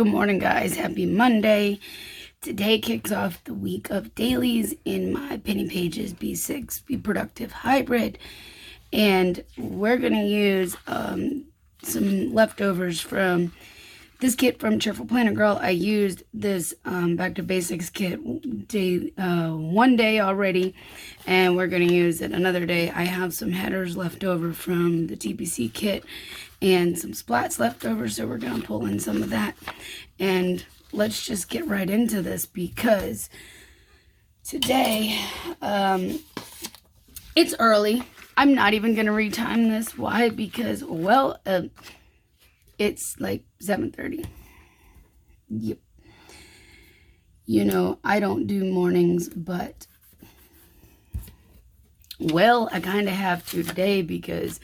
Good morning, guys. Happy Monday. Today kicks off the week of dailies in my Penny Pages B6 Be Productive Hybrid. And we're going to use some leftovers from this kit from Cheerful Planner Girl. I used this Back to Basics kit one day already, and we're going to use it another day. I have some headers left over from the TPC kit and some splats left over, so we're going to pull in some of that. And let's just get right into this, because today it's early. I'm not even going to retime this. Why? Because, well, it's like 7:30. Yep. You know, I don't do mornings, but, well, I kind of have to today because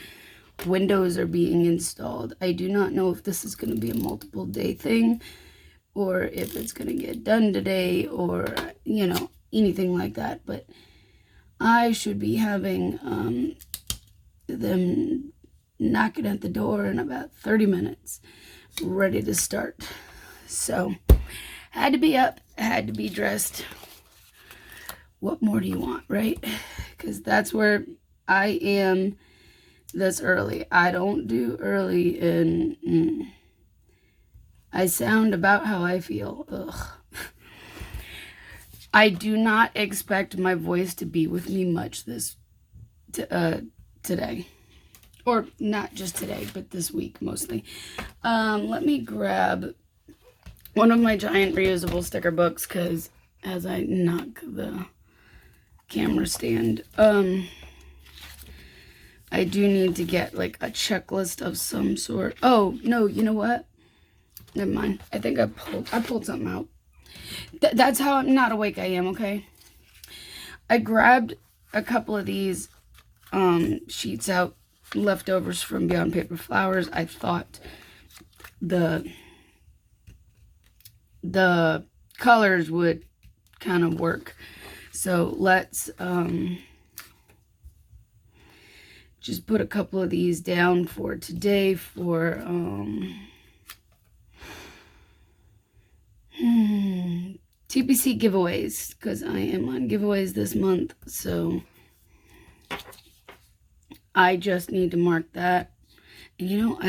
windows are being installed. I do not know if this is going to be a multiple day thing or if it's going to get done today or, you know, anything like that. But I should be having them knocking at the door in about 30 minutes, ready to start. So, had to be up, had to be dressed. What more do you want, right? Because that's where I am this early. I don't do early, and I sound about how I feel. Ugh. I do not expect my voice to be with me much today. Or not just today, but this week mostly. Let me grab one of my giant reusable sticker books, because as I knock the camera stand, I do need to get like a checklist of some sort. Oh, no, you know what? Never mind. I think I pulled something out. That's how not awake I am, okay? I grabbed a couple of these sheets out, leftovers from Beyond Paper Flowers. I thought the colors would kind of work. So let's just put a couple of these down for today for TPC giveaways, because I am on giveaways this month. So I just need to mark that. And you know,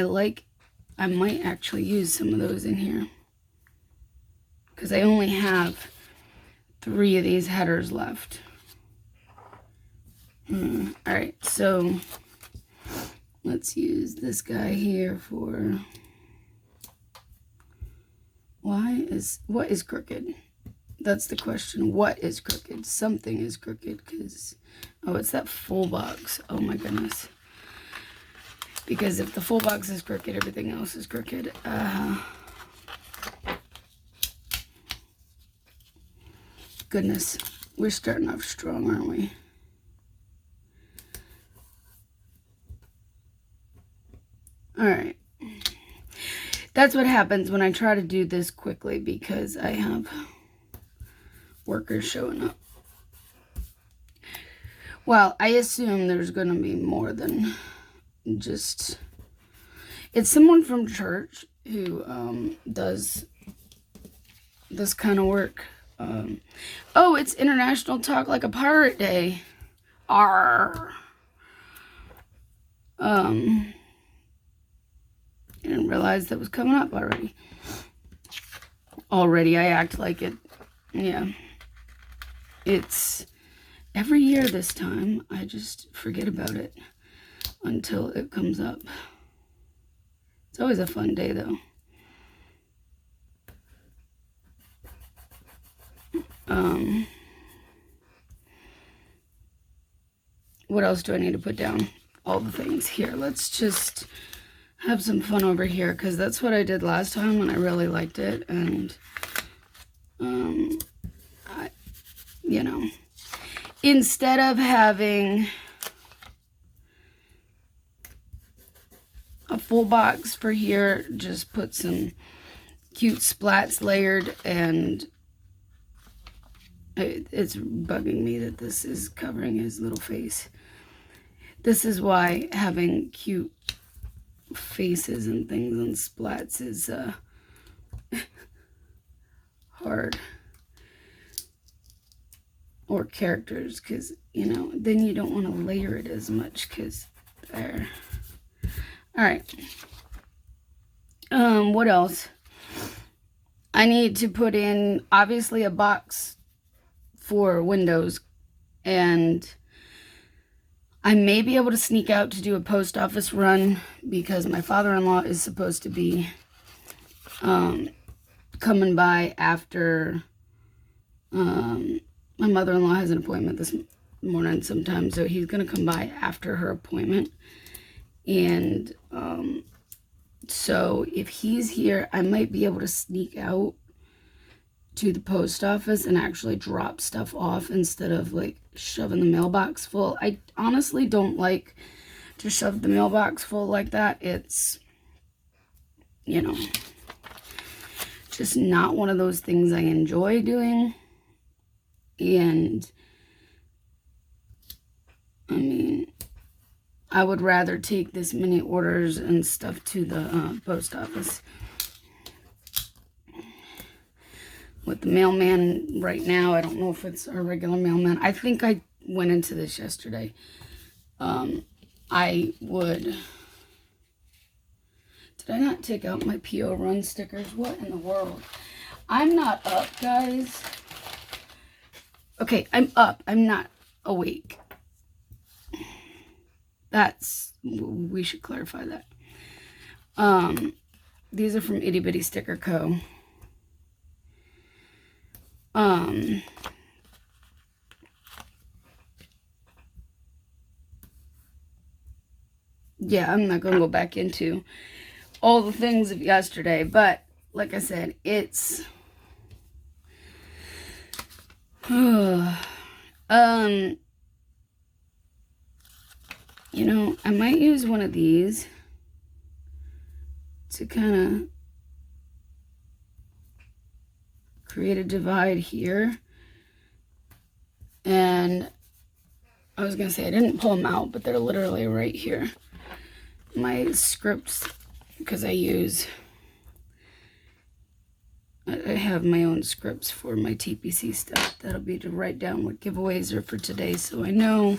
I might actually use some of those in here, because I only have 3 of these headers left. Alright, so let's use this guy here for what is crooked? That's the question. What is crooked? Something is crooked, because, oh, it's that full box. Oh my goodness. Because if the full box is crooked, everything else is crooked. Goodness. We're starting off strong, aren't we? Alright. That's what happens when I try to do this quickly, because I have workers showing up. Well, I assume there's going to be more than just... It's someone from church who does this kind of work. Oh, it's International Talk Like a Pirate Day. Arr. I didn't realize that was coming up already. I act like it. Yeah. It's every year this time. I just forget about it until it comes up. It's always a fun day, though. What else do I need to put down? All the things here. Let's just have some fun over here, because that's what I did last time and I really liked it. And you know, instead of having a full box for here, just put some cute splats layered. And it's bugging me that this is covering his little face. This is why having cute faces and things on splats is card or characters, because, you know, then you don't want to layer it as much, because there. All right. What else? I need to put in, obviously, a box for windows, and I may be able to sneak out to do a post office run, because my father-in-law is supposed to be coming by after my mother-in-law has an appointment this morning sometime, so he's going to come by after her appointment. And so if he's here, I might be able to sneak out to the post office and actually drop stuff off instead of like shoving the mailbox full. I honestly don't like to shove the mailbox full like that. It's, you know, just not one of those things I enjoy doing. And I mean, I would rather take this many orders and stuff to the post office. With the mailman right now, I don't know if it's our regular mailman. I think I went into this yesterday. I would... Did I not take out my PO Run stickers? What in the world? I'm not up, guys. Okay, I'm up. I'm not awake. We should clarify that. These are from Itty Bitty Sticker Co. Yeah, I'm not going to go back into all the things of yesterday, but like I said, it's you know, I might use one of these to kind of create a divide here. And I was going to say, I didn't pull them out, but they're literally right here. My scripts, because I have my own scripts for my TPC stuff. That'll be to write down what giveaways are for today, so I know,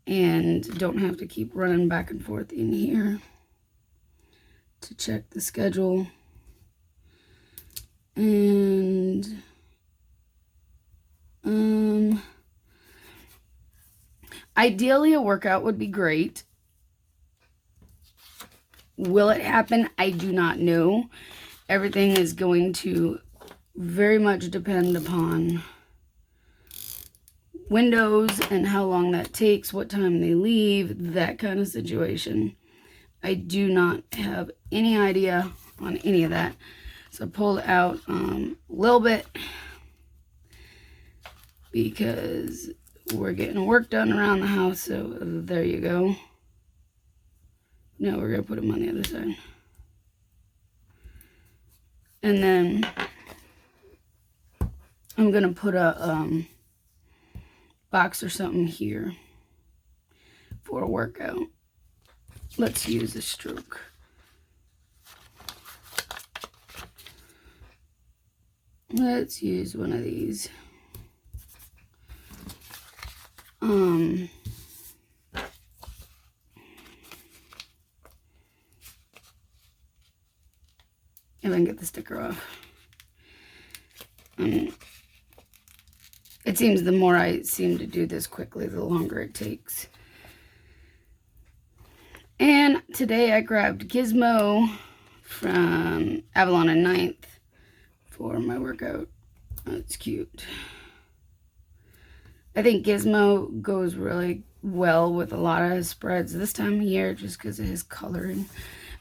and don't have to keep running back and forth in here to check the schedule. And ideally a workout would be great. Will it happen? I do not know. Everything is going to very much depend upon windows and how long that takes, what time they leave, that kind of situation. I do not have any idea on any of that. So I pulled out a little bit because we're getting work done around the house. So there you go. Now we're going to put them on the other side. And then I'm going to put a box or something here for a workout. Let's use a stroke. Let's use one of these. If I can get the sticker off. It seems the more I seem to do this quickly, the longer it takes. And today I grabbed Gizmo from Avalon and 9th for my workout. That's cute. I think Gizmo goes really well with a lot of his spreads this time of year just because of his coloring.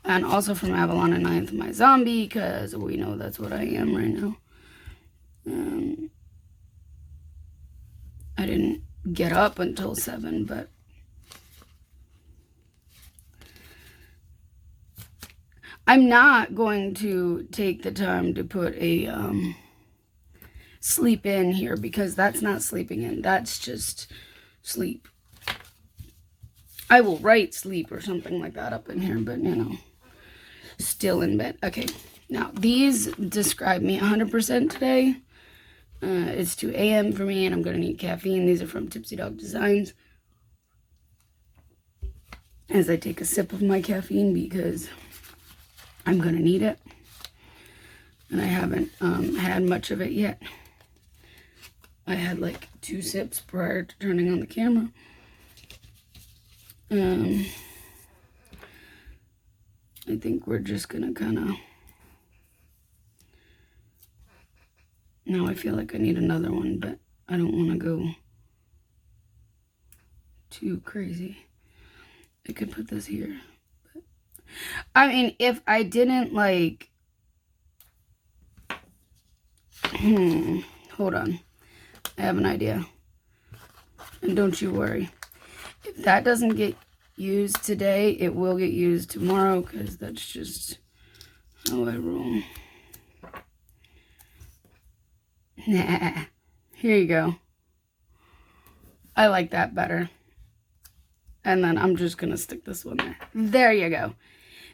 And also from Avalon and 9th, my zombie, because we know that's what I am right now. I didn't get up until 7, but I'm not going to take the time to put a sleep in here, because that's not sleeping in. That's just sleep. I will write sleep or something like that up in here, but you know, still in bed. Okay, now these describe me 100% today. It's 2 a.m. for me, and I'm going to need caffeine. These are from Tipsy Dog Designs. As I take a sip of my caffeine because I'm going to need it. And I haven't had much of it yet. I had like 2 sips prior to turning on the camera. I think we're just going to kind of... Now I feel like I need another one, but I don't want to go too crazy. I could put this here. But, I mean, if I didn't like... hold on. I have an idea. And don't you worry. If that doesn't get used today, it will get used tomorrow, because that's just how I roll. Nah. Here you go. I like that better. And then I'm just going to stick this one there. There you go.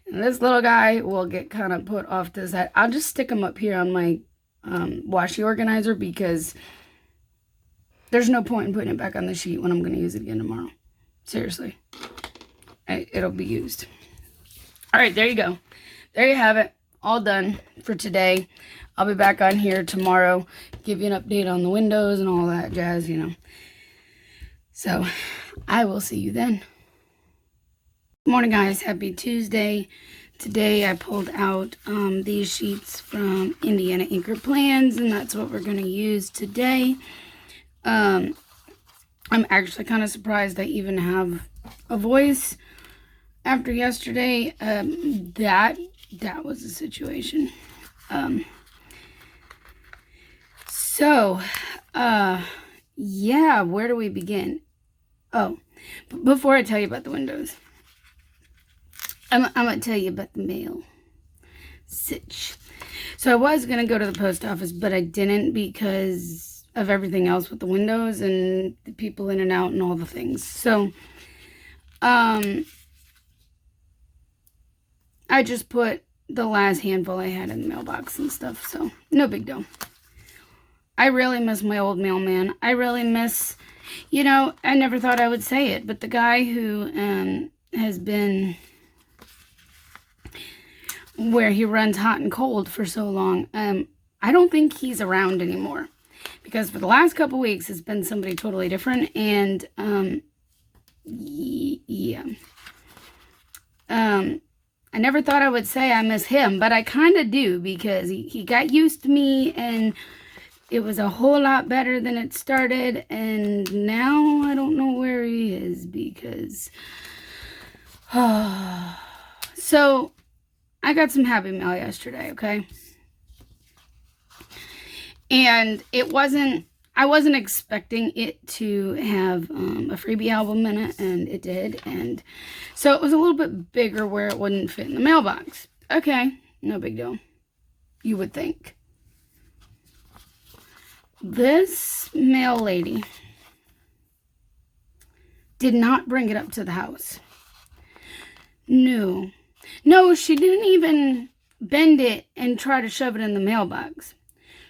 And this little guy will get kind of put off to the side. I'll just stick him up here on my washi organizer, because there's no point in putting it back on the sheet when I'm going to use it again tomorrow. Seriously. It'll be used. All right, there you go. There you have it. All done for today. I'll be back on here tomorrow, give you an update on the windows and all that jazz, you know. So, I will see you then. Good morning, guys. Happy Tuesday. Today, I pulled out these sheets from Indiana Inker Plans, and that's what we're going to use today. I'm actually kind of surprised I even have a voice after yesterday. That was the situation. Yeah, where do we begin? Oh, before I tell you about the windows, I'm going to tell you about the mail. Sitch. So I was going to go to the post office, but I didn't because of everything else with the windows and the people in and out and all the things. So, I just put the last handful I had in the mailbox and stuff, so no big deal. I really miss my old mailman. I really miss, you know, I never thought I would say it, but the guy who has been where he runs hot and cold for so long, I don't think he's around anymore. Because for the last couple weeks, it's been somebody totally different, and, yeah. I never thought I would say I miss him, but I kind of do, because he got used to me, and it was a whole lot better than it started, and now I don't know where he is, because... So, I got some Happy Mail yesterday, okay? And I wasn't expecting it to have a freebie album in it, and it did. And so it was a little bit bigger where it wouldn't fit in the mailbox. Okay, no big deal. You would think. This mail lady did not bring it up to the house. No, she didn't even bend it and try to shove it in the mailbox.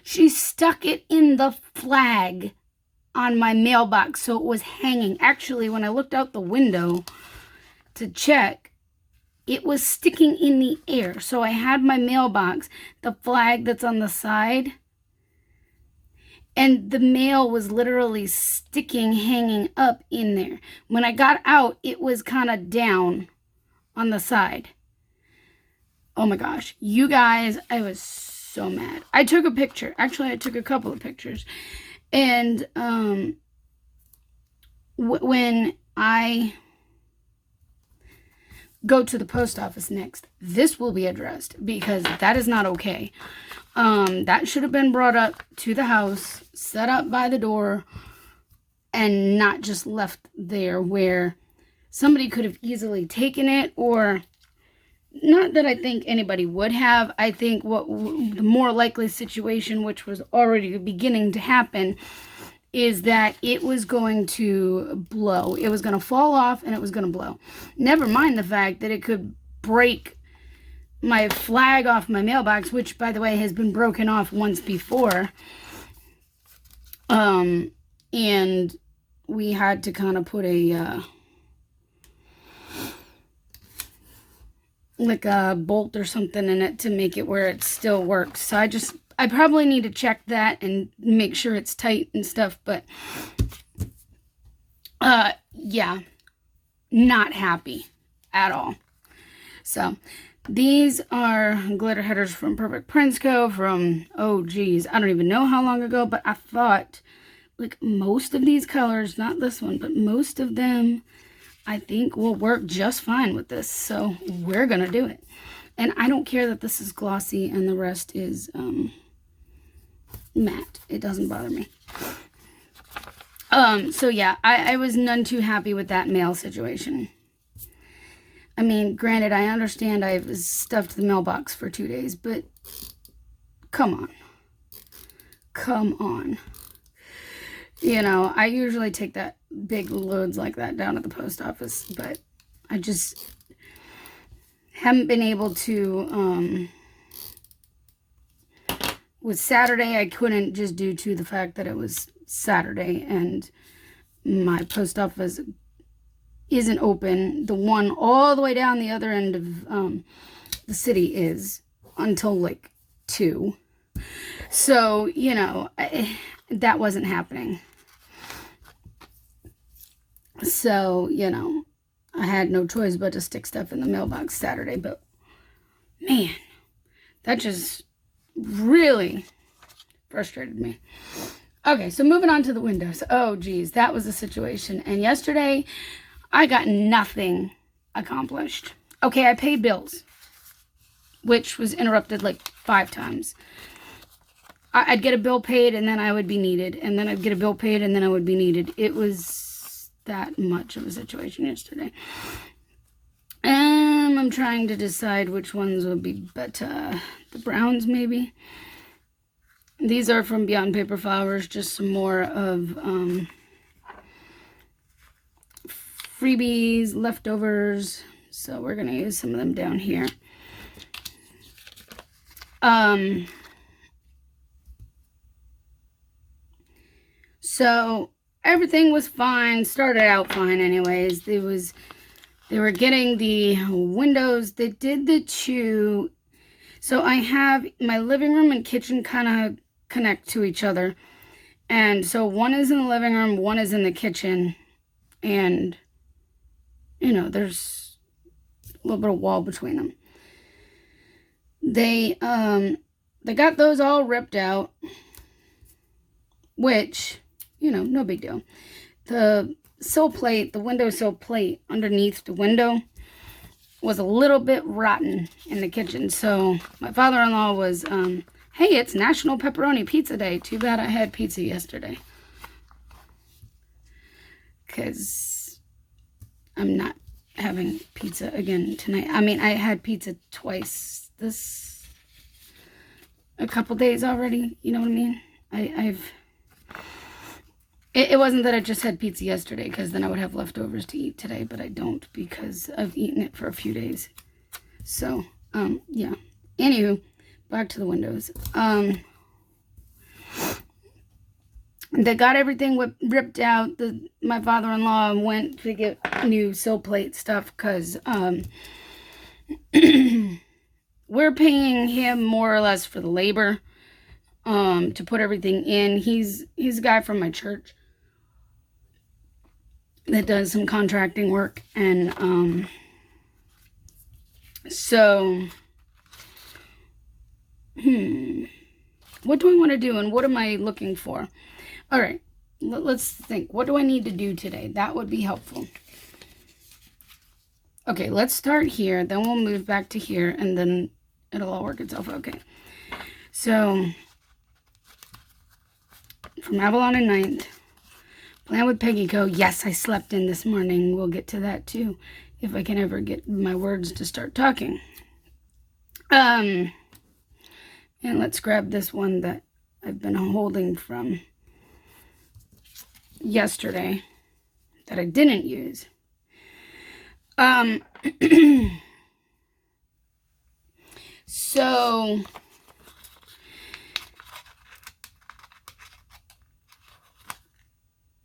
She stuck it in the flag on my mailbox so it was hanging. Actually, when I looked out the window to check, it was sticking in the air. So I had my mailbox, the flag that's on the side, and the mail was literally sticking, hanging up in there. When I got out, it was kind of down on the side. Oh my gosh. You guys, I was so mad. I took a picture. Actually, I took a couple of pictures. And when I go to the post office next, this will be addressed, because that is not okay. That should have been brought up to the house, set up by the door, and not just left there where somebody could have easily taken it, or not that I think anybody would have. I think what the more likely situation, which was already beginning to happen, is that it was going to blow. It was going to fall off and it was going to blow. Never mind the fact that it could break my flag off my mailbox, which, by the way, has been broken off once before. And we had to kind of put a like a bolt or something in it to make it where it still works. So I probably need to check that and make sure it's tight and stuff, but yeah, not happy at all. So these are glitter headers from Perfect Prince Co. from, oh geez, I don't even know how long ago, but I thought like most of these colors, not this one, but most of them I think will work just fine with this. So we're going to do it. And I don't care that this is glossy and the rest is matte. It doesn't bother me. So yeah, I was none too happy with that mail situation. I mean, granted, I understand I was stuffed the mailbox for 2 days, but come on. Come on. You know, I usually take that big loads like that down at the post office, but I just haven't been able to, with Saturday, I couldn't just due to the fact that it was Saturday and my post office isn't open. The one all the way down the other end of the city is until like 2. So, you know, that wasn't happening. So, you know, I had no choice but to stick stuff in the mailbox Saturday. But, man, that just really frustrated me. Okay, so moving on to the windows. Oh, geez, that was a situation. And yesterday, I got nothing accomplished. Okay, I paid bills, which was interrupted like 5 times. I'd get a bill paid, and then I would be needed. And then I'd get a bill paid, and then I would be needed. It was that much of a situation yesterday. I'm trying to decide which ones would be better. The browns, maybe. These are from Beyond Paper Flowers. Just some more of freebies, leftovers. So we're going to use some of them down here. So everything was fine. Started out fine anyways. They were getting the windows. They did the 2. So I have my living room and kitchen kind of connect to each other. And so one is in the living room, one is in the kitchen. And, you know, there's a little bit of wall between them. They got those all ripped out, which, you know, no big deal. The sill plate, the window sill plate underneath the window was a little bit rotten in the kitchen. So my father-in-law was, hey, it's National Pepperoni Pizza Day. Too bad I had pizza yesterday. Because I'm not having pizza again tonight. I mean, I had pizza twice a couple days already. You know what I mean? It wasn't that I just had pizza yesterday, because then I would have leftovers to eat today, but I don't because I've eaten it for a few days. So, yeah. Anywho, back to the windows. They got everything ripped out. My father-in-law went to get new sill plate stuff because we're paying him more or less for the labor to put everything in. He's a guy from my church that does some contracting work, and so what do I want to do, and what am I looking for? All right, let's think. What do I need to do today? That would be helpful. Okay, let's start here, then we'll move back to here, and then it'll all work itself. Okay, so from Avalon and 9th, Plan with Peggy Co. Yes, I slept in this morning. We'll get to that too, if I can ever get my words to start talking. And let's grab this one that I've been holding from yesterday that I didn't use. So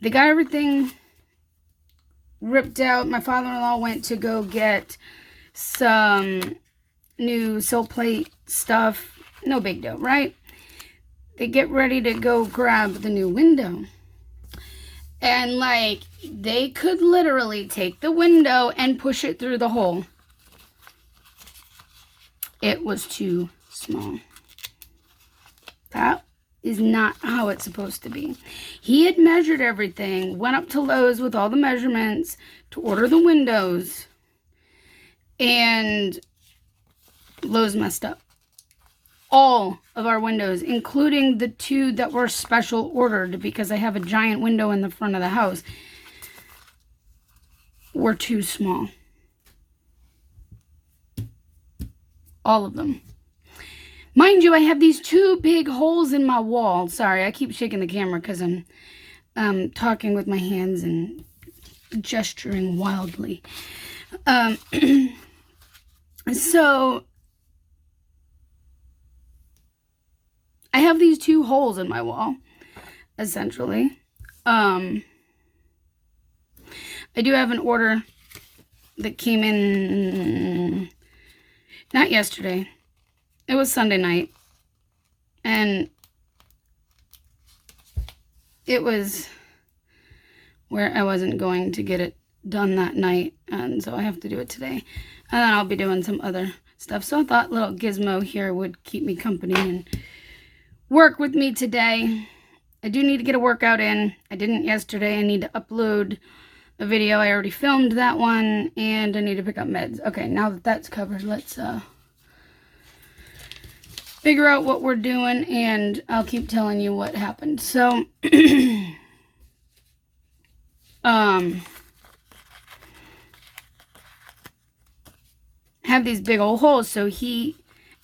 they got everything ripped out. My father-in-law went to go get some new sill plate stuff. No big deal, right? They get ready to go grab the new window. And like, they could literally take the window and push it through the hole. It was too small. That is not how it's supposed to be. He had measured everything, went up to Lowe's with all the measurements to order the windows, and Lowe's messed up. All of our windows, including the 2 that were special ordered because I have a giant window in the front of the house, were too small. All of them. Mind you, I have these 2 big holes in my wall. Sorry, I keep shaking the camera because I'm talking with my hands and gesturing wildly. So I have these 2 holes in my wall, essentially. I do have an order that came in, not yesterday. It was Sunday night, and it was where I wasn't going to get it done that night, and so I have to do it today. And then I'll be doing some other stuff. So I thought little Gizmo here would keep me company and work with me today. I do need to get a workout in. I didn't yesterday. I need to upload a video. I already filmed that one, and I need to pick up meds. Okay, now that that's covered, let's figure out what we're doing, and I'll keep telling you what happened. So, have these big old holes. So he,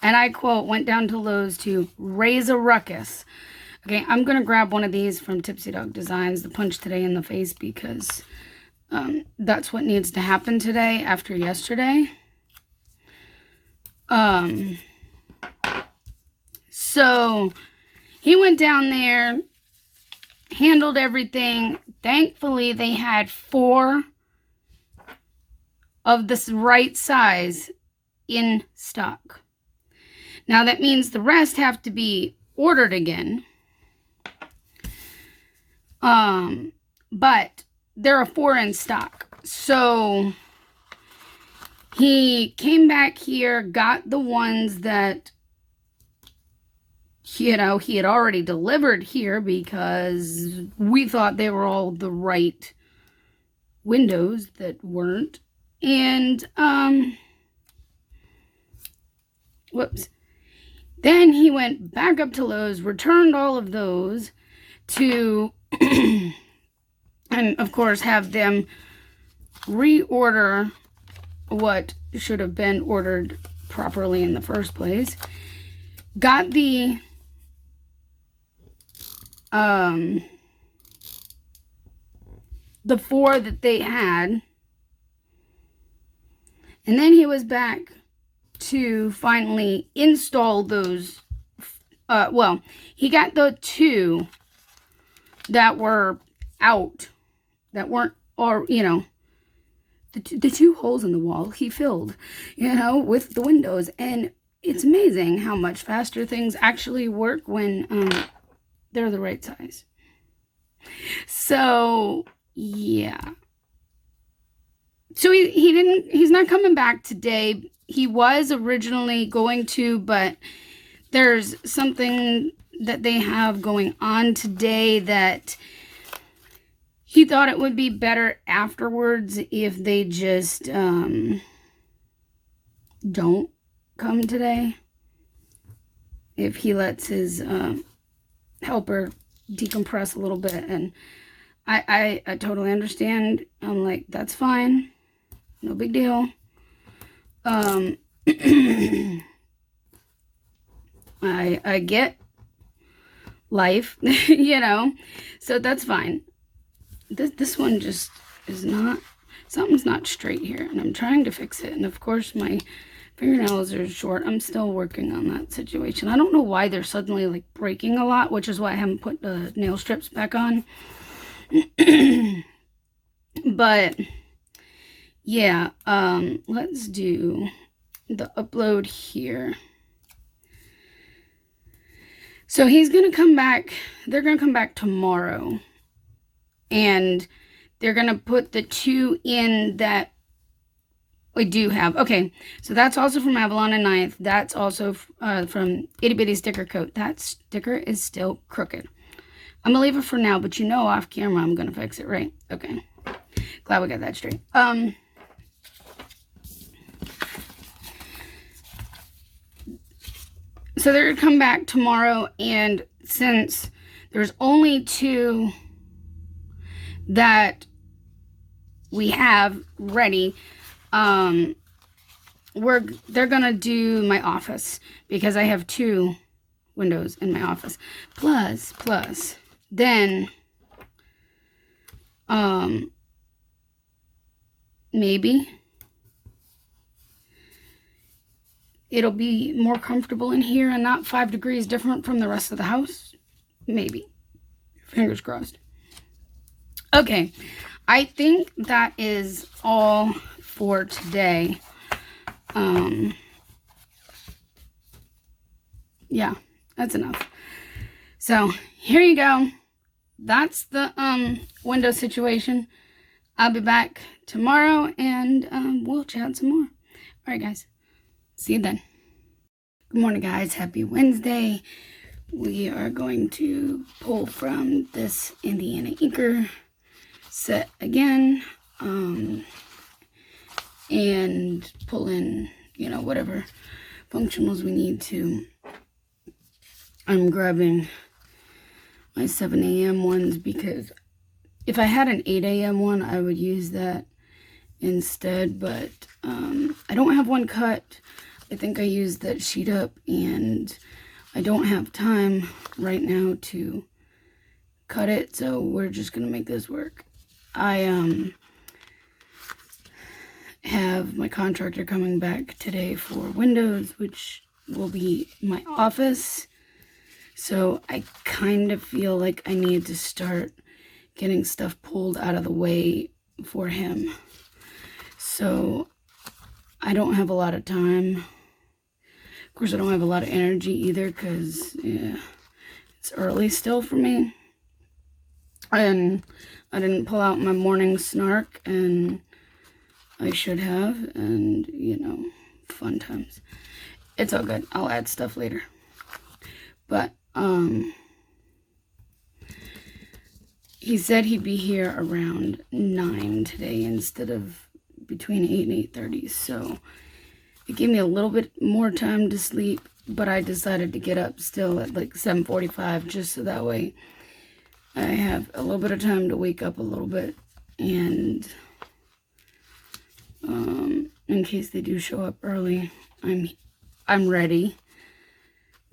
and I quote, went down to Lowe's to raise a ruckus. Okay, I'm going to grab one of these from Tipsy Dog Designs, the punch today in the face, because that's what needs to happen today after yesterday. So he went down there, handled everything. Thankfully, they had 4 of this right size in stock. Now that means the rest have to be ordered again. But there are 4 in stock. So he came back here, got the ones that, you know, he had already delivered here because we thought they were all the right windows that weren't. And, whoops. Then he went back up to Lowe's, returned all of those to, and of course have them reorder what should have been ordered properly in the first place. Got the the 4 that they had, and then he was back to finally install those. Well, he got the 2 that were out, that weren't, or, you know, the 2 holes in the wall he filled, you know, with the windows. And it's amazing how much faster things actually work when they're the right size. So, yeah. So he's not coming back today. He was originally going to, but there's something that they have going on today that he thought it would be better afterwards if they just don't come today. If he lets his helper decompress a little bit. And I totally understand. I'm like, that's fine. No big deal. I get life, you know, so that's fine. This one just is not, something's not straight here, and I'm trying to fix it. And of course my fingernails are short. I'm still working on that situation. I don't know why they're suddenly like breaking a lot, which is why I haven't put the nail strips back on. But yeah, let's do the upload here. So he's going to come back. They're going to come back tomorrow. And they're going to put the 2 in that we do have. Okay, so that's also from Avalon and Ninth. That's also from Itty Bitty Sticker Coat. That sticker is still crooked. I'm going to leave it for now, but you know off camera I'm going to fix it, right? Okay. Glad we got that straight. So they're going to come back tomorrow, and since there's only 2 that we have ready, they're gonna do my office because I have 2 windows in my office. Plus, then maybe it'll be more comfortable in here and not 5 degrees different from the rest of the house. Maybe. Fingers crossed. Okay, I think that is all for today. Yeah, that's enough. So here you go. That's the window situation. I'll be back tomorrow, and we'll chat some more. All right, guys. See you then. Good morning, guys. Happy Wednesday. We are going to pull from this Indiana Inker set again, and pull in, whatever functionals we need to. I'm grabbing my 7 a.m. ones because if I had an 8 a.m. one, I would use that instead, but I don't have one cut. I think I used that sheet up, and I don't have time right now to cut it, so we're just gonna make this work. I have my contractor coming back today for windows, which will be my office. So I kind of feel like I need to start getting stuff pulled out of the way for him. So I don't have a lot of time. Of course, I don't have a lot of energy either because it's early still for me. And I didn't pull out my morning snark, and I should have, and, fun times. It's all good. I'll add stuff later. But, he said he'd be here around 9 today instead of between 8 and 8:30, so it gave me a little bit more time to sleep, but I decided to get up still at like 7:45 just so that way I have a little bit of time to wake up a little bit, and in case they do show up early, I'm ready.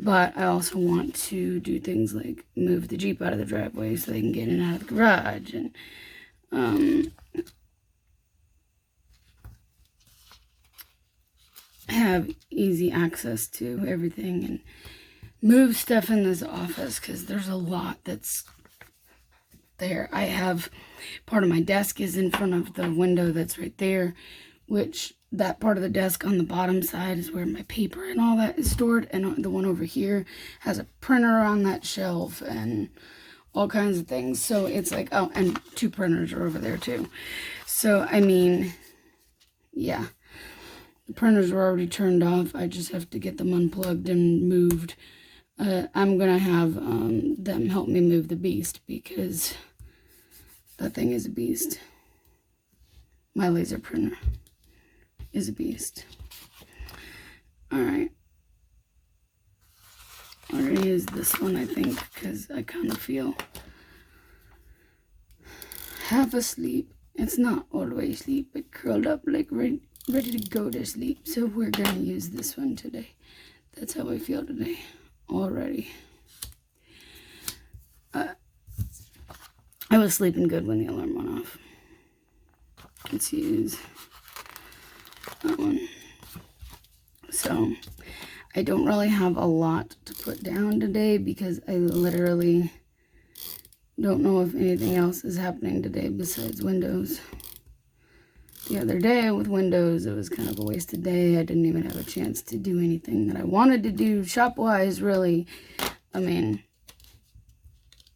But I also want to do things like move the Jeep out of the driveway so they can get in and out of the garage, and have easy access to everything, and move stuff in this office because there's a lot that's there. I have part of my desk is in front of the window that's right there, which that part of the desk on the bottom side is where my paper and all that is stored, and the one over here has a printer on that shelf and all kinds of things. So it's like, oh, and 2 printers are over there too. So I mean, yeah, the printers were already turned off. I just have to get them unplugged and moved. I'm gonna have them help me move the beast because that thing is a beast. My laser printer is a beast. Alright. I'm going to use this one, I think, because I kind of feel half asleep. It's not all the way asleep, but curled up like ready to go to sleep. So we're going to use this one today. That's how I feel today already. I was sleeping good when the alarm went off. Let's use that one. So I don't really have a lot to put down today because I literally don't know if anything else is happening today besides windows. The other day with windows, it was kind of a wasted day. I didn't even have a chance to do anything that I wanted to do shop-wise, really. I mean,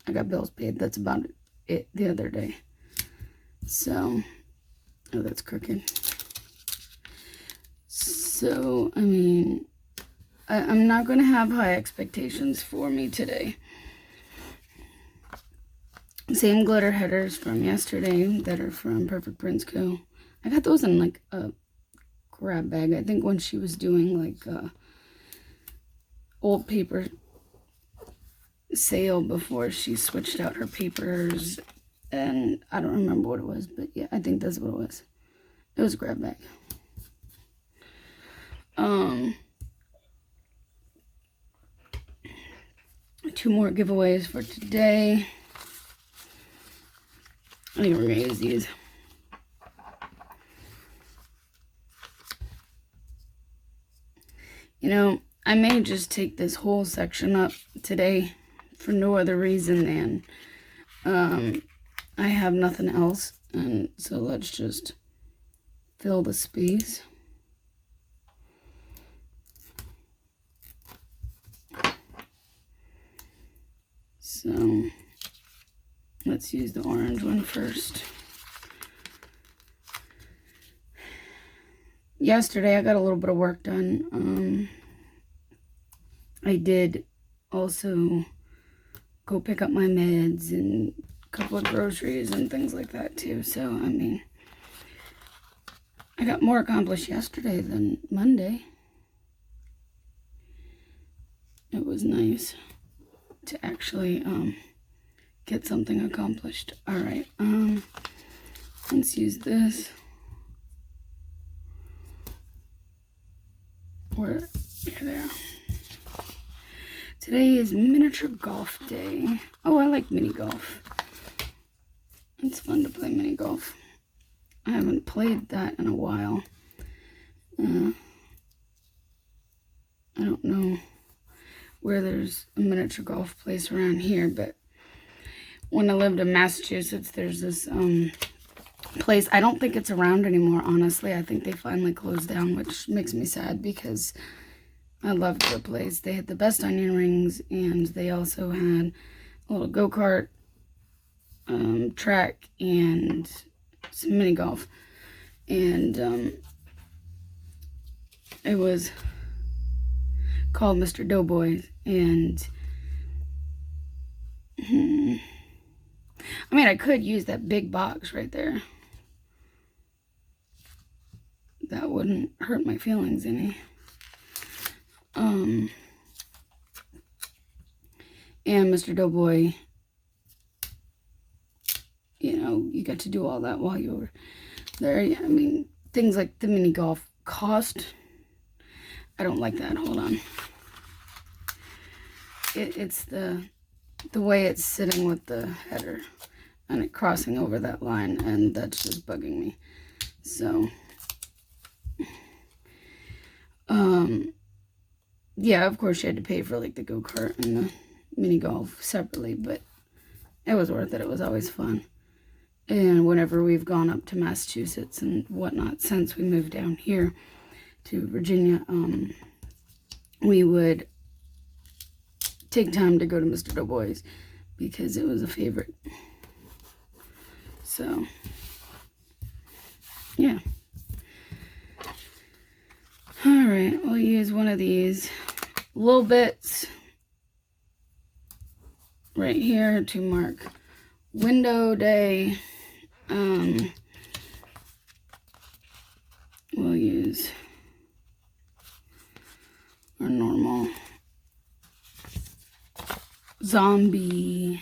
I got bills paid. That's about it the other day. So, oh, that's crooked. So, I mean, I'm not going to have high expectations for me today. Same glitter headers from yesterday that are from Perfect Prints Co. I got those in like a grab bag. I think when she was doing like old paper sale before she switched out her papers. And I don't remember what it was, but yeah, I think that's what it was. It was a grab bag. 2 more giveaways for today. I think we're gonna use these. You know, I may just take this whole section up today for no other reason than I have nothing else, and so let's just fill the space. So let's use the orange one first. Yesterday I got a little bit of work done. I did also go pick up my meds and a couple of groceries and things like that too. So, I mean, I got more accomplished yesterday than Monday. It was nice to actually get something accomplished. All right, let's use this. Where, yeah, there. Today is miniature golf day. Oh, I like mini golf. It's fun to play mini golf. I haven't played that in a while. I don't know where there's a miniature golf place around here, but when I lived in Massachusetts, there's this place. I don't think it's around anymore, honestly. I think they finally closed down, which makes me sad because I loved the place. They had the best onion rings, and they also had a little go-kart track and some mini golf. And it was called Mr. Doughboy, and I mean, I could use that big box right there. That wouldn't hurt my feelings any. And Mr. Doughboy, you know, you got to do all that while you were there. I mean, things like the mini golf cost. I don't like that. Hold on. It's the way it's sitting with the header and it crossing over that line, and that's just bugging me. So, yeah, of course you had to pay for like the go-kart and the mini golf separately, but it was worth it. It was always fun. And whenever we've gone up to Massachusetts and whatnot since we moved down here to Virginia, we would take time to go to Mr. Doughboy's because it was a favorite. So, yeah. All right, we'll use one of these little bits right here to mark window day. We'll use our normal zombie.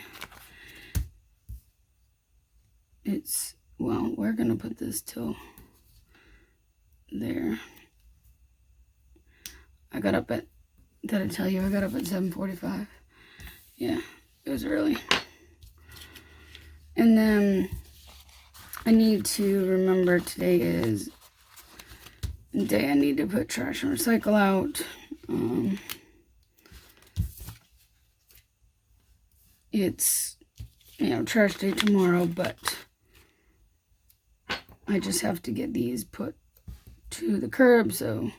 It's, well, we're gonna put this till there. I got up at, did I tell you I got up at 7:45? Yeah, it was early. And then I need to remember today is the day I need to put trash and recycle out. It's trash day tomorrow, but I just have to get these put to the curb so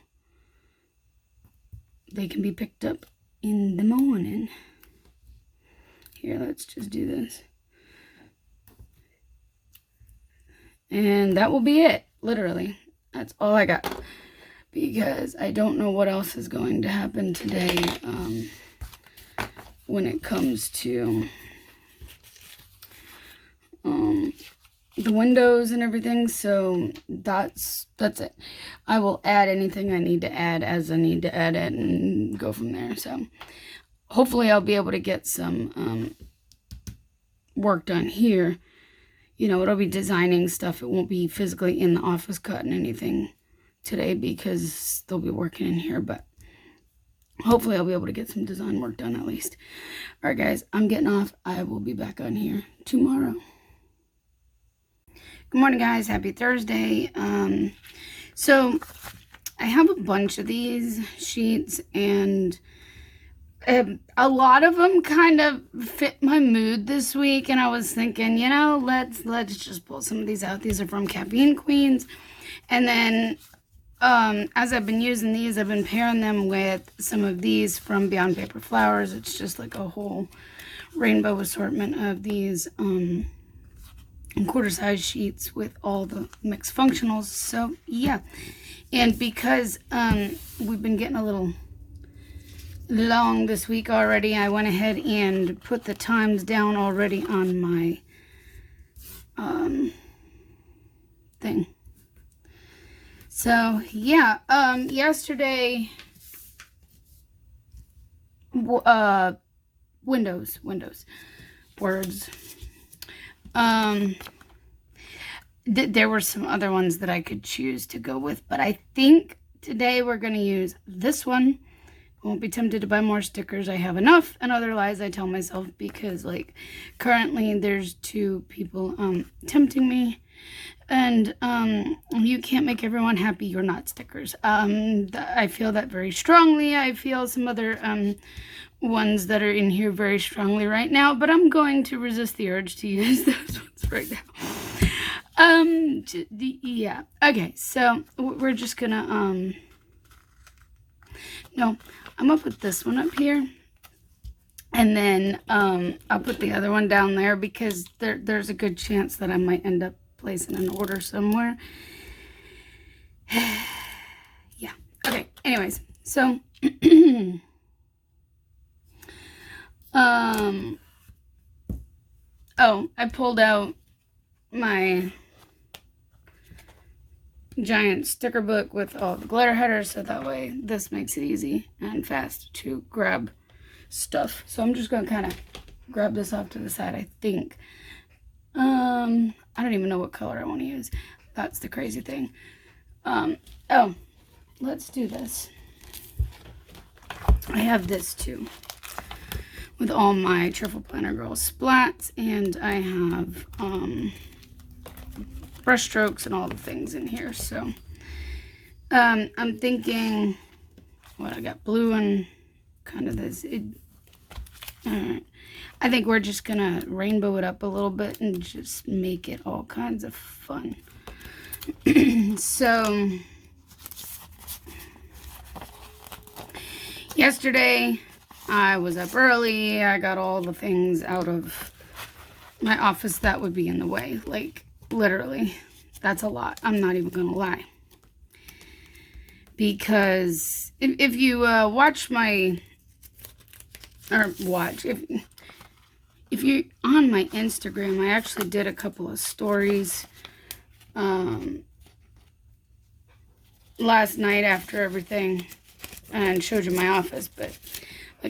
they can be picked up in the morning. Here, let's just do this. And that will be it, literally. That's all I got. Because I don't know what else is going to happen today when it comes to the windows and everything. So that's it. I will add anything I need to add as I need to add it and go from there. So hopefully I'll be able to get some work done here. It'll be designing stuff. It won't be physically in the office cutting anything today because they'll be working in here, but hopefully I'll be able to get some design work done at least. All right, guys, I'm getting off. I will be back on here tomorrow. Good morning, guys. Happy Thursday. So I have a bunch of these sheets, and a lot of them kind of fit my mood this week, and I was thinking, let's just pull some of these out. These are from Caffeine Queens, and then as I've been using these, I've been pairing them with some of these from Beyond Paper Flowers. It's just like a whole rainbow assortment of these quarter size sheets with all the mixed functionals. So yeah, and because we've been getting a little long this week already, I went ahead and put the times down already on my thing. So yeah, yesterday, windows, words. There were some other ones that I could choose to go with, but I think today we're going to use this one. I won't be tempted to buy more stickers. I have enough, and other lies I tell myself, because currently there's 2 people tempting me, and you can't make everyone happy. You're not stickers. I feel that very strongly. I feel some other ones that are in here very strongly right now, but I'm going to resist the urge to use those ones right now. Yeah. Okay, so we're just gonna no, I'm gonna put this one up here, and then I'll put the other one down there, because there's a good chance that I might end up placing an order somewhere. Yeah. Okay. Anyways, so oh, I pulled out my giant sticker book with all the glitter headers, so that way this makes it easy and fast to grab stuff. So I'm just gonna kind of grab this off to the side, I think. I don't even know what color I want to use. That's the crazy thing. Oh, let's do this. I have this too, with all my Cheerful Planner Girl splats, and I have brush strokes and all the things in here. So I'm thinking, I got blue and kind of this. Alright, I think we're just gonna rainbow it up a little bit and just make it all kinds of fun. So yesterday I was up early. I got all the things out of my office that would be in the way. Literally, that's a lot. I'm not even gonna lie. Because if you watch my, if you're on my Instagram, I actually did a couple of stories last night after everything and showed you my office. But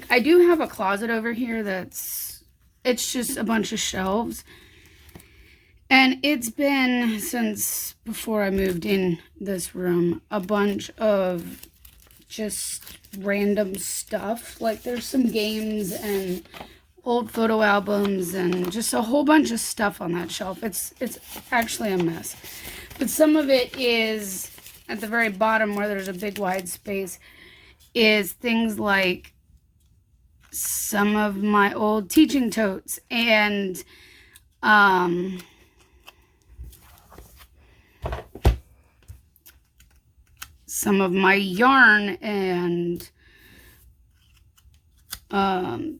I do have a closet over here it's just a bunch of shelves. And it's been, since before I moved in this room, a bunch of just random stuff. There's some games and old photo albums and just a whole bunch of stuff on that shelf. It's actually a mess. But some of it is, at the very bottom where there's a big wide space, is things like some of my old teaching totes and Some of my yarn, and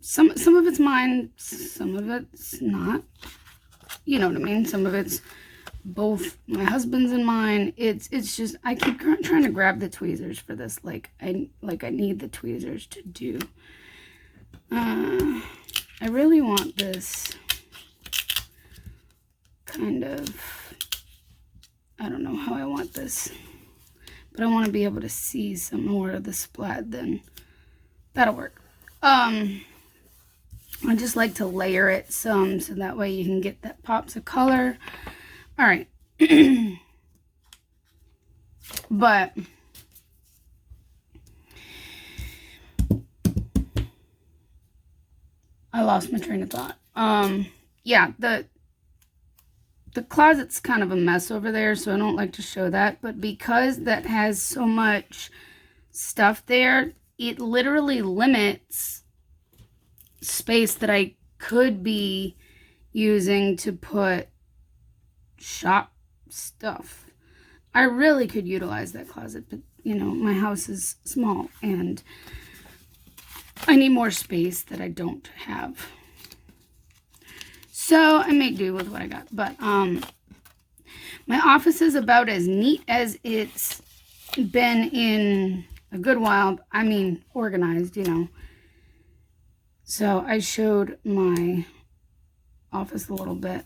some of it's mine, some of it's not. You know what I mean? Some of it's both my husband's and mine. It's just, I keep trying to grab the tweezers for this. I need the tweezers to do. I really want this kind of, I don't know how I want this, but I want to be able to see some more of the splat, then that'll work. I just like to layer it some, so that way you can get that pops of color. All right. But I lost my train of thought. Yeah, the closet's kind of a mess over there, so I don't like to show that. But because that has so much stuff there, it literally limits space that I could be using to put shop stuff. I really could utilize that closet, but you know, my house is small and I need more space that I don't have. So I make do with what I got. But my office is about as neat as it's been in a good while. I mean, organized, you know. So I showed my office a little bit.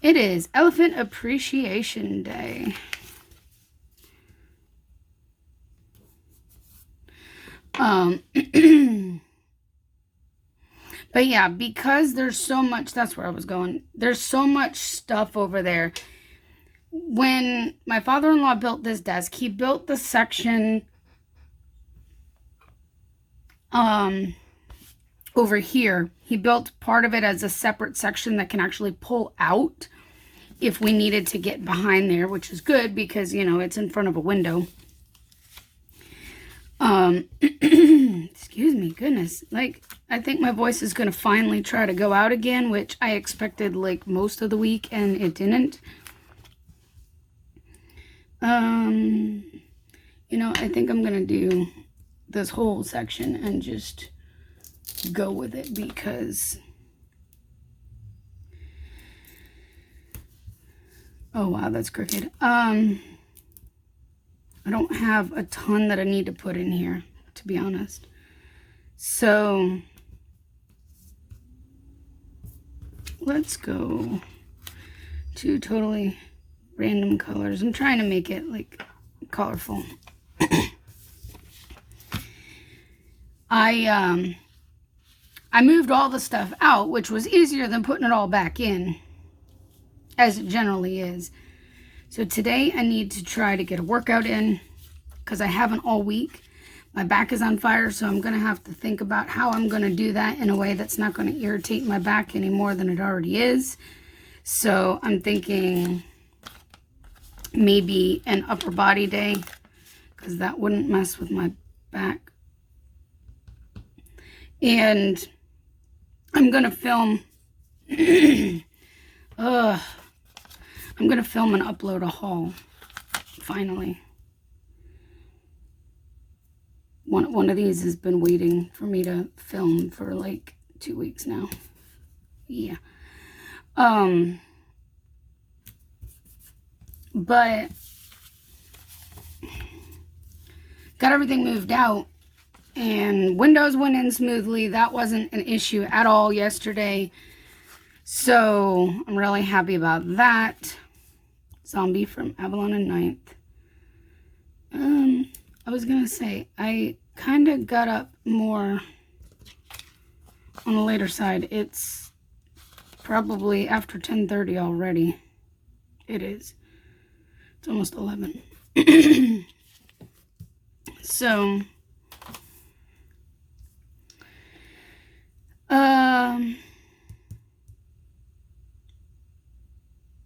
It is Elephant Appreciation Day. But yeah, because there's so much, that's where I was going. There's so much stuff over there. When my father-in-law built this desk, he built the section over here. He built part of it as a separate section that can actually pull out if we needed to get behind there, which is good because, you know, it's in front of a window. Excuse me, goodness. I think my voice is going to finally try to go out again, which I expected most of the week and it didn't. You know, I think I'm going to do this whole section and just go with it because oh wow, that's crooked. I don't have a ton that I need to put in here, to be honest. So let's go to totally random colors. I'm trying to make it colorful. I moved all the stuff out, which was easier than putting it all back in, as it generally is. So today I need to try to get a workout in because I haven't all week. My back is on fire, so I'm going to have to think about how I'm going to do that in a way that's not going to irritate my back any more than it already is. So I'm thinking maybe an upper body day because that wouldn't mess with my back. And I'm going to film I'm going to film and upload a haul finally. One of these has been waiting for me to film for 2 weeks now. Yeah. But got everything moved out and windows went in smoothly. That wasn't an issue at all yesterday. So I'm really happy about that. Zombie from Avalon and Ninth. I was gonna say, I kind of got up more on the later side. It's probably after 10:30 already. It is. It's almost 11. So,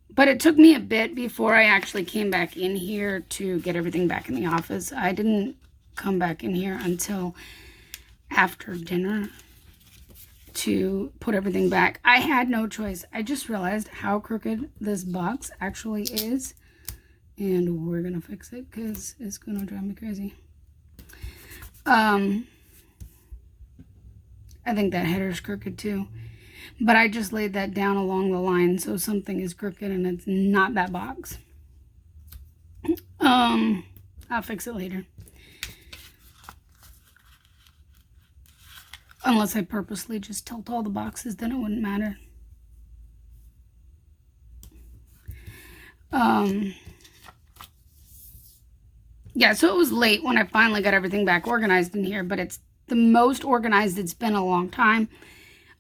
but it took me a bit before I actually came back in here to get everything back in the office. I didn't come back in here until after dinner to put everything back. I had no choice. I just realized how crooked this box actually is. And we're going to fix it because it's going to drive me crazy. I think that header's crooked too. But I just laid that down along the line so something is crooked and it's not that box. I'll fix it later. Unless I purposely just tilt all the boxes, then it wouldn't matter. Yeah, so it was late when I finally got everything back organized in here, but it's the most organized it's been in a long time.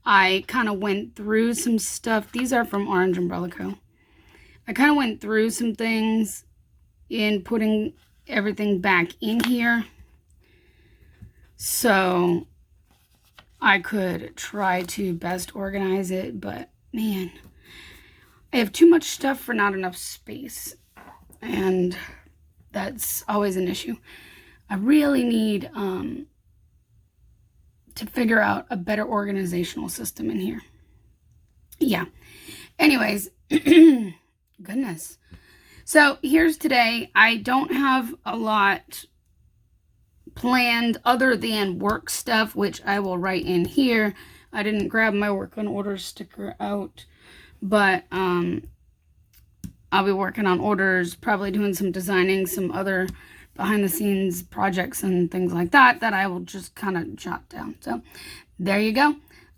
I kind of went through some stuff. These are from Orange Umbrella Co. I kind of went through some things in putting everything back in here, so I could try to best organize it, but man, I have too much stuff for not enough space, and that's always an issue. I really need to figure out a better organizational system in here. Yeah. Anyways, goodness. So here's today. I don't have a lot planned other than work stuff, which I will write in here. I didn't grab my work on orders sticker out, but I'll be working on orders, probably doing some designing, some other behind the scenes projects and things like that I will just kind of jot down. So there you go.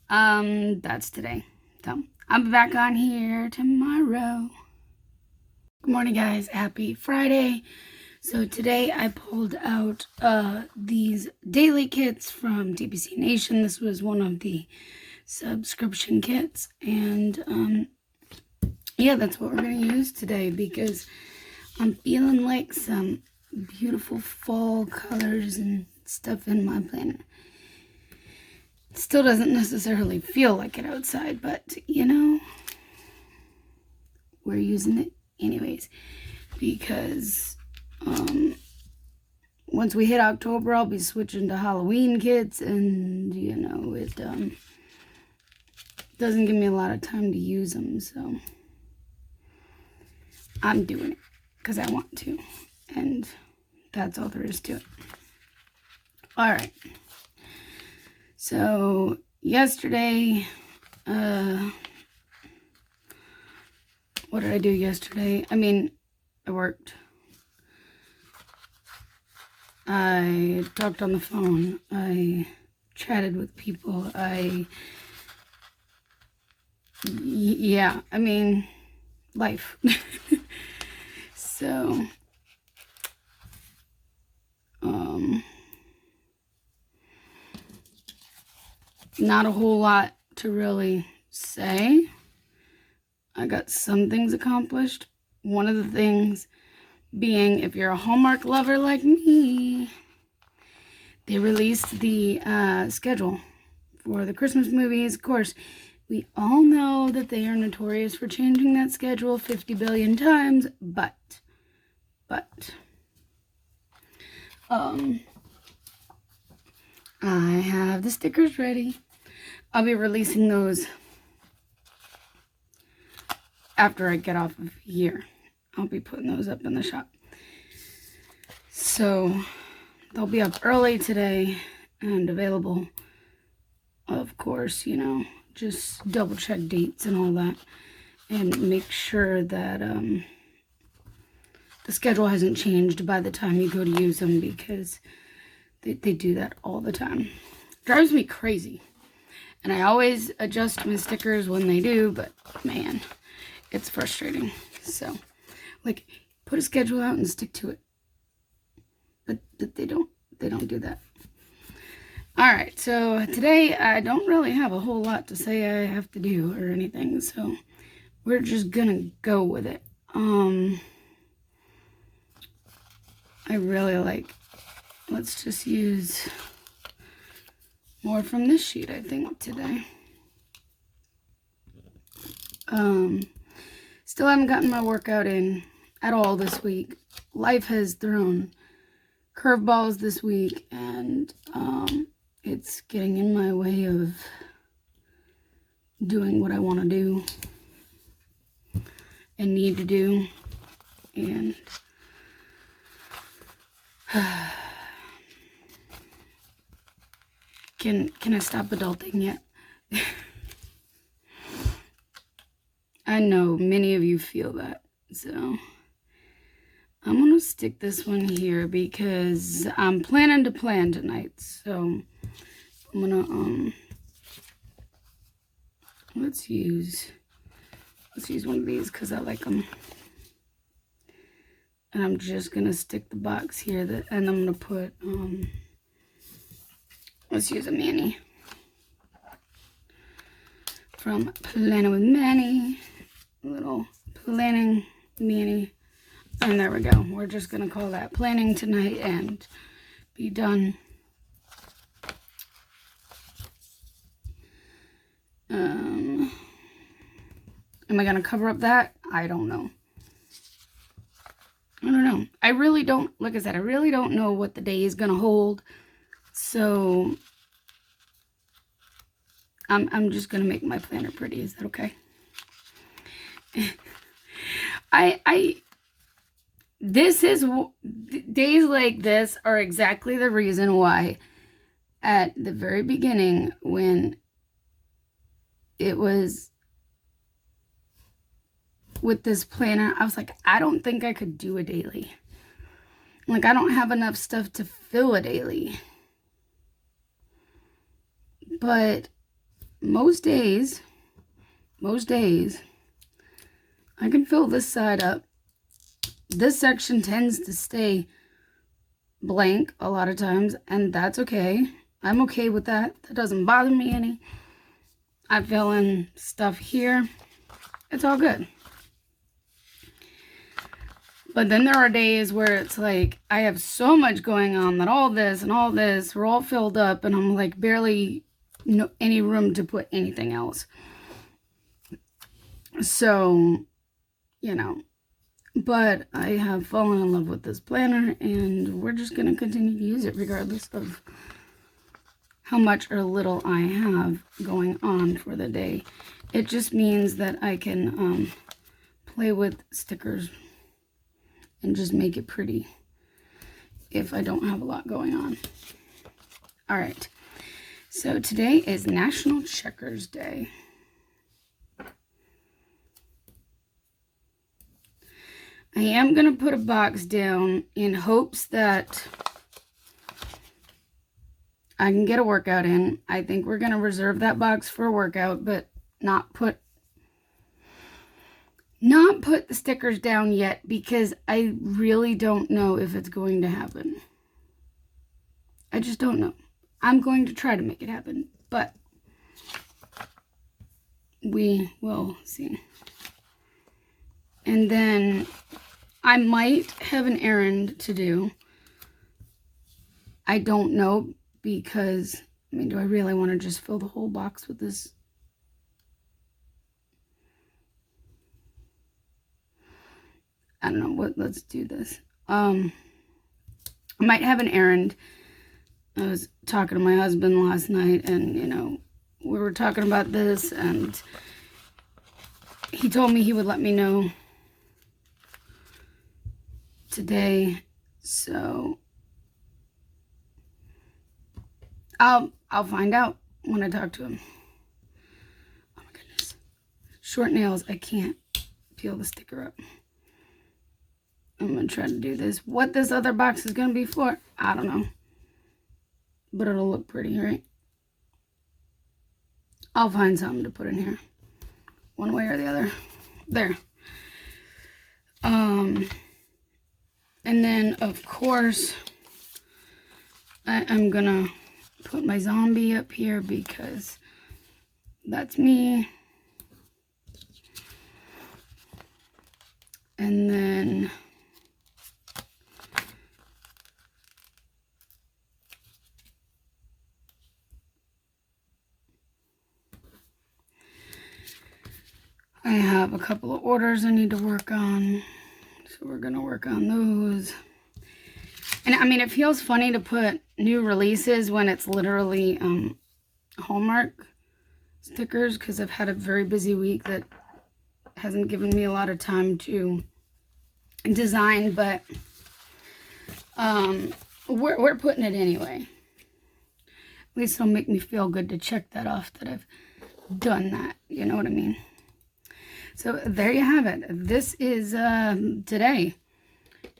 That's today. So I'll be back on here tomorrow. Good morning, guys. Happy Friday. So today I pulled out these daily kits from TPC Nation. This was one of the subscription kits, and yeah, that's what we're going to use today because I'm feeling like some beautiful fall colors and stuff in my planner. It still doesn't necessarily feel like it outside, but you know, we're using it anyways because once we hit October, I'll be switching to Halloween kits, and you know, it doesn't give me a lot of time to use them, so I'm doing it because I want to, and that's all there is to it. All right. So yesterday, what did I do yesterday? I mean, I worked. I talked on the phone. I chatted with people. Yeah, I mean, life. So, not a whole lot to really say. I got some things accomplished. One of the things being, if you're a Hallmark lover like me, they released the schedule for the Christmas movies. Of course, we all know that they are notorious for changing that schedule 50 billion times, but I have the stickers ready. I'll be releasing those after I get off of here. I'll be putting those up in the shop. So they'll be up early today and available. Of course, you know, just double check dates and all that and make sure that the schedule hasn't changed by the time you go to use them, because they do that all the time. Drives me crazy. And I always adjust my stickers when they do, but man, it's frustrating. So, like, put a schedule out and stick to it. But they don't do that. All right, so today I don't really have a whole lot to say I have to do or anything, so we're just gonna go with it. I really like, let's just use more from this sheet, I think, today. Still haven't gotten my workout in at all this week. Life has thrown curveballs this week, and it's getting in my way of doing what I want to do and need to do. And can I stop adulting yet? I know many of you feel that, so I'm gonna stick this one here because I'm planning to plan tonight. So I'm gonna let's use one of these because I like them. And I'm just gonna stick the box here and I'm gonna put let's use a Manny from Planning with Manny, little planning Manny. And there we go. We're just gonna call that planning tonight and be done. Am I gonna cover up that? I don't know. I don't know. I really don't, like I said, I really don't know what the day is gonna hold. So I'm just gonna make my planner pretty. Is that okay? Days like this are exactly the reason why at the very beginning when it was with this planner, I was like, I don't think I could do a daily. Like, I don't have enough stuff to fill a daily. But most days, I can fill this side up. This section tends to stay blank a lot of times, and that's okay. I'm okay with that. That doesn't bother me any. I fill in stuff here. It's all good. But then there are days where it's like I have so much going on that all this and all this, we're all filled up, and I'm like barely any room to put anything else. So, you know, but I have fallen in love with this planner, and we're just going to continue to use it regardless of how much or little I have going on for the day. It just means that I can play with stickers and just make it pretty if I don't have a lot going on. All right. So today is National Checkers Day. I am going to put a box down in hopes that I can get a workout in. I think we're going to reserve that box for a workout, but not put the stickers down yet because I really don't know if it's going to happen. I just don't know. I'm going to try to make it happen, but we will see. And then I might have an errand to do. I don't know because, I mean, do I really want to just fill the whole box with this? I don't know. Let's do this. I might have an errand. I was talking to my husband last night, and, you know, we were talking about this, and he told me he would let me know today, so I'll find out when I talk to him. Oh my goodness. Short nails, I can't peel the sticker up. I'm going to try to do this. What this other box is going to be for, I don't know. But it'll look pretty, right? I'll find something to put in here. One way or the other. There. And then, of course, I'm going to put my zombie up here because that's me. And then I have a couple of orders I need to work on, so we're going to work on those. And I mean, it feels funny to put new releases when it's literally Hallmark stickers because I've had a very busy week that hasn't given me a lot of time to design, but we're putting it anyway. At least it'll make me feel good to check that off, that I've done that. You know what I mean? So there you have it. This is today.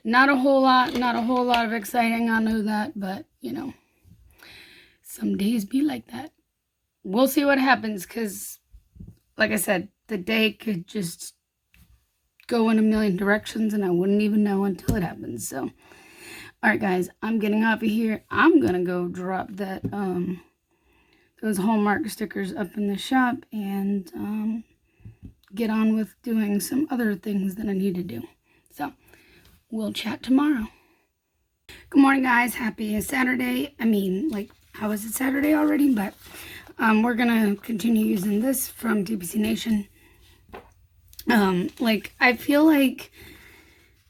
Not a whole lot of exciting, I know that, but you know, some days be like that. We'll see what happens, because like I said, the day could just go in a million directions and I wouldn't even know until it happens. So all right, guys, I'm getting off of here. I'm gonna go drop that those Hallmark stickers up in the shop and get on with doing some other things that I need to do. So we'll chat tomorrow. Good morning, guys. Happy Saturday. I mean, like, how is it Saturday already? But we're gonna continue using this from TPC Nation. Like, I feel like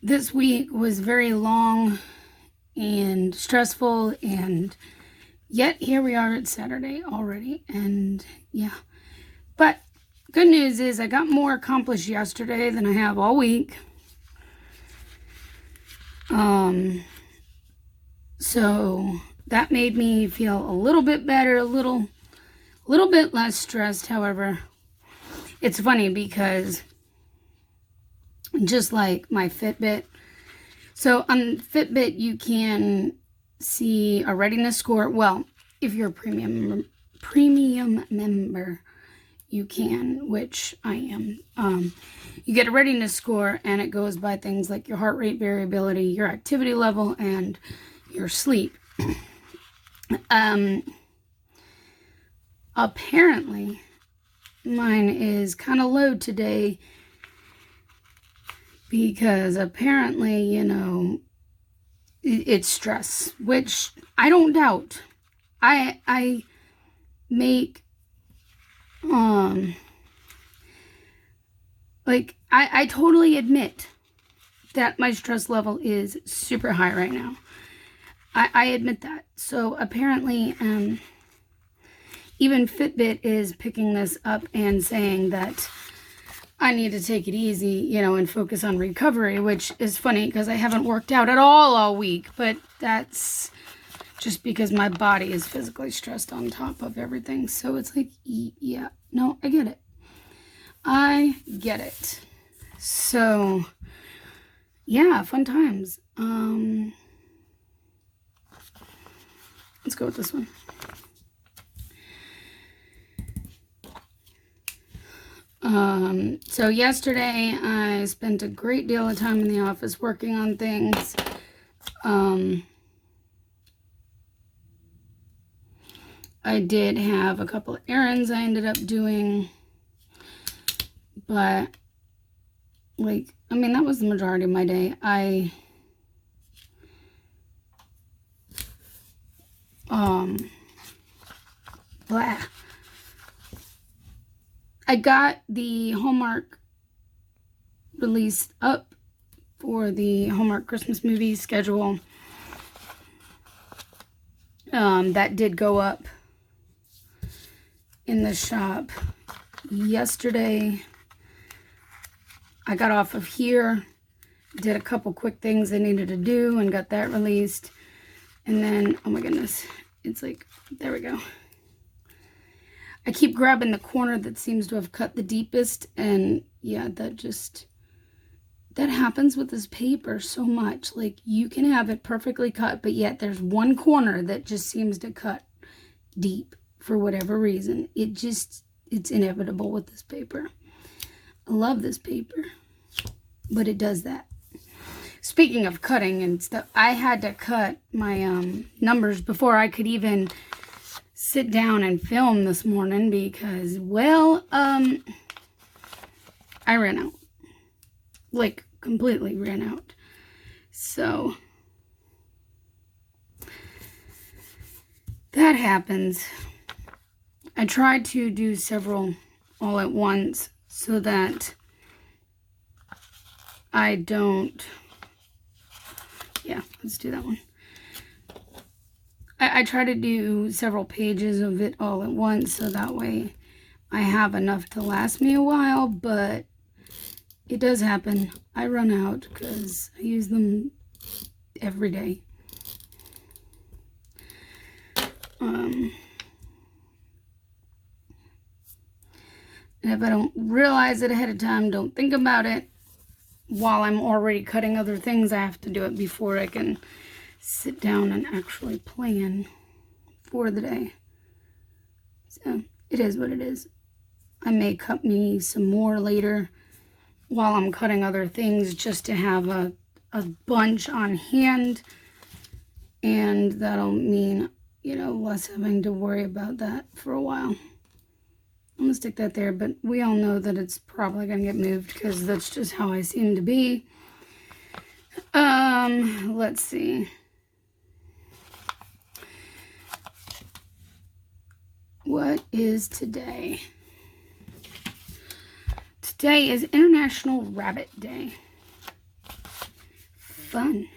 this week was very long and stressful, and yet here we are, it's Saturday already, and yeah. But good news is I got more accomplished yesterday than I have all week. So that made me feel a little bit better, a little bit less stressed. However, it's funny because just like my Fitbit, so on Fitbit you can see a readiness score. Well, if you're a premium member, you can, which I am. You get a readiness score, and it goes by things like your heart rate variability, your activity level, and your sleep. Apparently, mine is kind of low today because apparently, you know, it's stress, which I don't doubt. I make like I totally admit that my stress level is super high right now. I admit that. So apparently even Fitbit is picking this up and saying that I need to take it easy, you know, and focus on recovery, which is funny because I haven't worked out at all week, but that's just because my body is physically stressed on top of everything. So it's like, yeah, no, I get it. I get it. So, yeah, fun times. Let's go with this one. So yesterday I spent a great deal of time in the office working on things. I did have a couple of errands I ended up doing, but like, I mean, that was the majority of my day. I got the Hallmark release up for the Hallmark Christmas movie schedule. That did go up in the shop yesterday. I got off of here, did a couple quick things I needed to do, and got that released. And then, oh my goodness, it's like, there we go. I keep grabbing the corner that seems to have cut the deepest, and yeah, that happens with this paper so much. Like, you can have it perfectly cut, but yet there's one corner that just seems to cut deep for whatever reason. It's inevitable with this paper. I love this paper, but it does that. Speaking of cutting and stuff, I had to cut my numbers before I could even sit down and film this morning because, well, I ran out. Like, completely ran out. So that happens. I tried to do several all at once so that I don't, yeah, let's do that one. I try to do several pages of it all at once so that way I have enough to last me a while, but it does happen. I run out because I use them every day. And if I don't realize it ahead of time, don't think about it, while I'm already cutting other things, I have to do it before I can sit down and actually plan for the day. So it is what it is. I may cut me some more later while I'm cutting other things, just to have a bunch on hand, and that'll mean, you know, less having to worry about that for a while. I'm gonna stick that there, but we all know that it's probably gonna get moved because that's just how I seem to be. Let's see. What is today? Today is International Rabbit Day. Fun.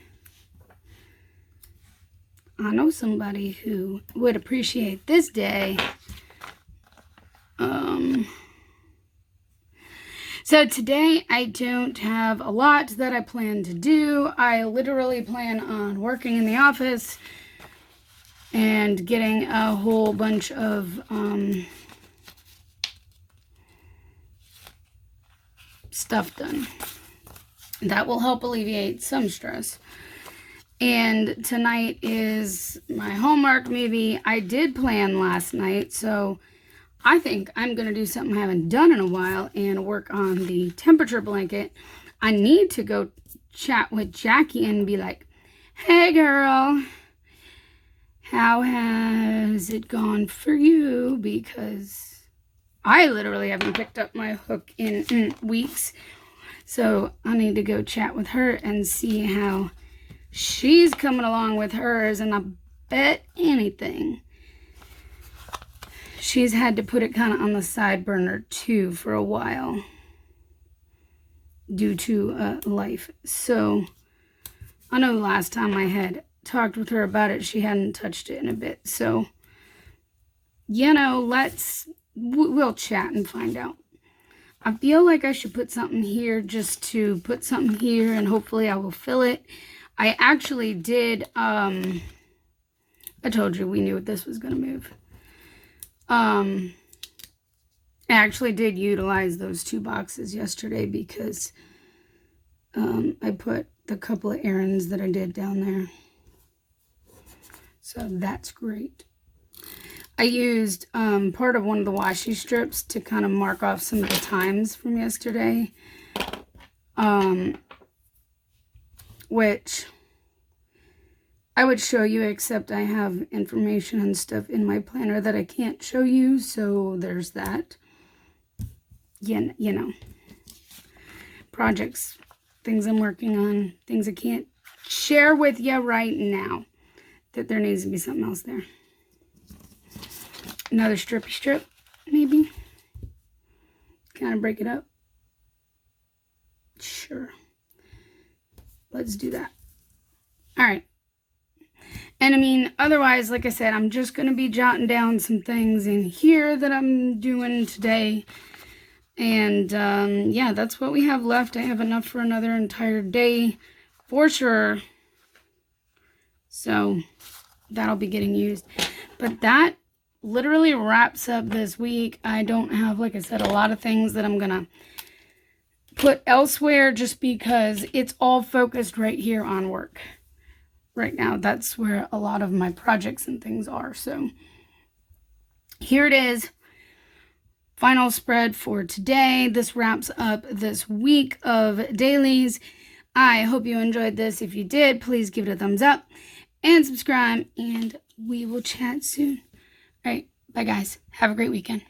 I know somebody who would appreciate this day. So today I don't have a lot that I plan to do. I literally plan on working in the office and getting a whole bunch of stuff done. That will help alleviate some stress. And tonight is my Hallmark movie. I did plan last night, so I think I'm going to do something I haven't done in a while and work on the temperature blanket. I need to go chat with Jackie and be like, hey girl, how has it gone for you? Because I literally haven't picked up my hook in weeks. So I need to go chat with her and see how she's coming along with hers. And I bet anything she's had to put it kind of on the side burner too for a while due to life. So I know last time I had talked with her about it, she hadn't touched it in a bit. So, you know, we'll chat and find out. I feel like I should put something here just to put something here, and hopefully I will fill it. I actually did, I told you we knew this was going to move. I actually did utilize those 2 boxes yesterday because I put the couple of errands that I did down there. So that's great. I used part of one of the washi strips to kind of mark off some of the times from yesterday. Which I would show you, except I have information and stuff in my planner that I can't show you, so there's that. You know, projects, things I'm working on, things I can't share with you right now, that there needs to be something else there. Another strippy strip, maybe. Kind of break it up. Sure. Let's do that. All right. And I mean, otherwise, like I said, I'm just going to be jotting down some things in here that I'm doing today. And yeah, that's what we have left. I have enough for another entire day for sure. So that'll be getting used. But that literally wraps up this week. I don't have, like I said, a lot of things that I'm going to put elsewhere just because it's all focused right here on work. Right now, that's where a lot of my projects and things are. So here it is. Final spread for today. This wraps up this week of dailies. I hope you enjoyed this. If you did, please give it a thumbs up and subscribe, and we will chat soon. All right. Bye, guys. Have a great weekend.